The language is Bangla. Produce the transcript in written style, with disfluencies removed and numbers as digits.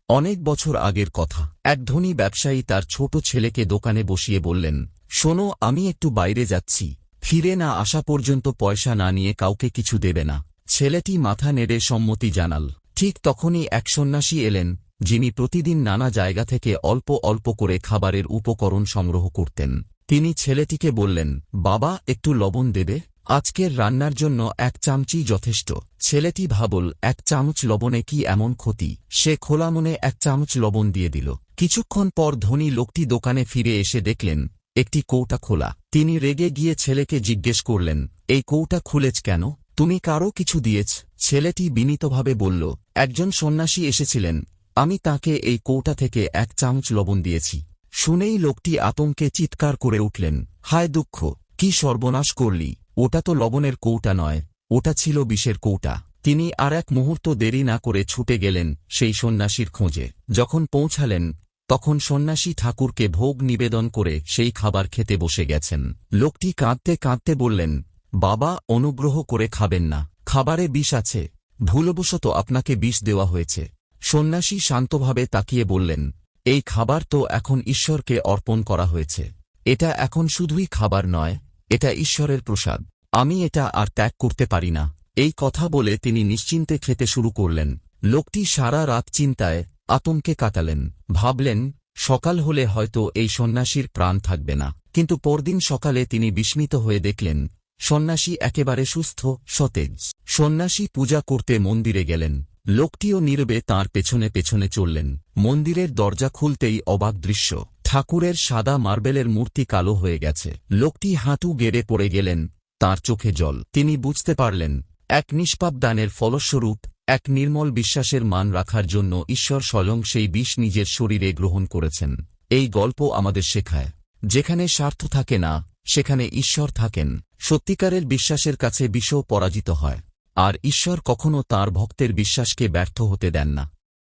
অনেক বছর আগের কথা। এক ধনী ব্যবসায়ী তার ছোট ছেলেকে দোকানে বসিয়ে বললেন, শোনো, আমি একটু বাইরে যাচ্ছি, ফিরে না আসা পর্যন্ত পয়সা না নিয়ে কাউকে কিছু দেবে না। ছেলেটি মাথা নেড়ে সম্মতি জানাল। ঠিক তখনই এক সন্ন্যাসী এলেন, যিনি প্রতিদিন নানা জায়গা থেকে অল্প অল্প করে খাবারের উপকরণ সংগ্রহ করতেন। তিনি ছেলেটিকে বললেন, বাবা, একটু লবণ দেবে? আজকের রান্নার জন্য 1 চামচই যথেষ্ট। ছেলেটি ভাবল, 1 চামচ লবণে কি এমন ক্ষতি? সে খোলা মনে 1 চামচ লবণ দিয়ে দিল। কিছুক্ষণ পর ধনী লোকটি দোকানে ফিরে এসে দেখলেন একটি কৌটা খোলা। তিনি রেগে গিয়ে ছেলেকে জিজ্ঞেস করলেন, এই কৌটা খুলেছ কেন? তুমি কারো কিছু দিয়েছ? ছেলেটি বিনীতভাবে বলল, একজন সন্ন্যাসী এসেছিলেন, আমি তাকে এই কৌটা থেকে 1 চামচ লবণ দিয়েছি। শুনেই লোকটি আতঙ্কে চিৎকার করে উঠলেন, হায় দুঃখ, কি সর্বনাশ করলি! ওটা তো লবণের কৌটা নয়, ওটা ছিল বিষের কৌটা। তিনি আর এক মুহূর্ত দেরি না করে ছুটে গেলেন সেই সন্ন্যাসীর খোঁজে। যখন পৌঁছালেন তখন সন্ন্যাসী ঠাকুরকে ভোগ নিবেদন করে সেই খাবার খেতে বসে গেছেন। লোকটি কাঁদতে কাঁদতে বললেন, বাবা, অনুগ্রহ করে খাবেন না, খাবারে বিষ আছে, ভুলবশত আপনাকে বিষ দেওয়া হয়েছে। সন্ন্যাসী শান্তভাবে তাকিয়ে বললেন, এই খাবার তো এখন ঈশ্বরকে অর্পণ করা হয়েছে, এটা এখন শুধুই খাবার নয়, এটা ঈশ্বরের প্রসাদ, আমি এটা আর ত্যাগ করতে পারি না। এই কথা বলে তিনি নিশ্চিন্তে খেতে শুরু করলেন। লোকটি সারা রাত চিন্তায় আতঙ্কে কাটালেন। ভাবলেন, সকাল হলে হয়তো এই সন্ন্যাসীর প্রাণ থাকবে না। কিন্তু পরদিন সকালে তিনি বিস্মিত হয়ে দেখলেন সন্ন্যাসী একেবারে সুস্থ, সতেজ। সন্ন্যাসী পূজা করতে মন্দিরে গেলেন। লোকটিও নীরবে তাঁর পেছনে পেছনে চললেন। মন্দিরের দরজা খুলতেই অবাক দৃশ্য, ঠাকুরের সাদা মার্বেলের মূর্তি কালো হয়ে গেছে। লোকটি হাঁটু গেড়ে পড়ে গেলেন, তাঁর চোখে জল। তিনি বুঝতে পারলেন এক নিষ্পাপ দানের ফলস্বরূপ, এক নির্মল বিশ্বাসের মান রাখার জন্য ঈশ্বর স্বয়ং সেই বিষ নিজের শরীরে গ্রহণ করেছেন। এই গল্প আমাদের শেখায়, যেখানে স্বার্থ থাকে না সেখানে ঈশ্বর থাকেন। সত্যিকারের বিশ্বাসের কাছে বিষও পরাজিত হয়, আর ঈশ্বর কখনো তাঁর ভক্তের বিশ্বাসকে ব্যর্থ হতে দেন না।